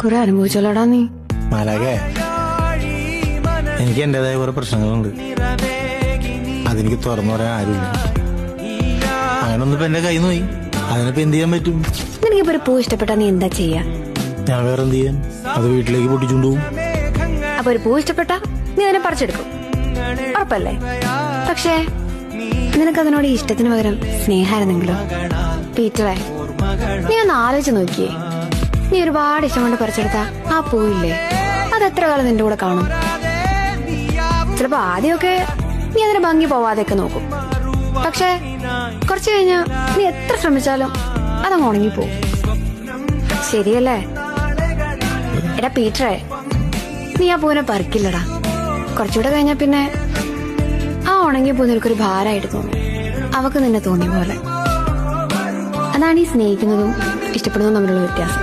കുറെ അനുഭവിച്ചോളടാ നീ. മാലാകെ, എനിക്ക് എന്റേതായ കുറെ പ്രശ്നങ്ങളുണ്ട്. അതെനിക്ക് തുറന്നു പറയാൻ ആരുമില്ല. അങ്ങനെ ഒന്നിപ്പോ എന്റെ കയ്യിൽ നിന്ന് പോയി. അതിനിപ്പോ എന്ത് ചെയ്യാൻ പറ്റും? നിനക്കിപ്പോ ഒരു പൂ ഇഷ്ടപ്പെട്ടാ നീ എന്താ ചെയ്യാ? ഞാൻ വേറെ എന്ത് ചെയ്യാൻ? അത് വീട്ടിലേക്ക് പൊട്ടിച്ചുകൊണ്ടുപോകും. അപ്പൊ ഒരു പൂ ഇഷ്ടപ്പെട്ടാ നീ അതിനെ പറിച്ചെടുക്കും, ഉറപ്പല്ലേ? പക്ഷേ നിനക്കതിനോട് ഇഷ്ടത്തിന് പകരം സ്നേഹമായിരുന്നെങ്കിലോ? പീറ്ററെ, നീ ഒന്ന് ആലോചിച്ച് നോക്കിയേ. നീ ഒരുപാട് ഇഷ്ടം കൊണ്ട് പറിച്ചെടുത്ത ആ പൂവില്ലേ, അത് എത്ര കാലം നിന്റെ കൂടെ കാണും? ചിലപ്പോ ആദ്യമൊക്കെ നീ അതിന് ഭംഗി പോവാതെയൊക്കെ നോക്കും. പക്ഷെ കുറച്ചു കഴിഞ്ഞാ നീ എത്ര ശ്രമിച്ചാലും അതങ്ങ് ഉണങ്ങിപ്പോവും. ശരിയല്ലേ? എടാ പീറ്ററെ, നീ ആ പൂവിനെ പറിക്കില്ലടാ. കുറച്ചുകൂടെ കഴിഞ്ഞാ പിന്നെ ആ ഉണങ്ങിയ പൂ നിനക്കൊരു ഭാരമായിട്ട് തോന്നും. അവക്ക് നിന്നെ തോന്നിയ പോലെ. അതാണ് ഈ സ്നേഹിക്കുന്നതും ഇഷ്ടപ്പെടുന്നതും തമ്മിലുള്ള വ്യത്യാസം.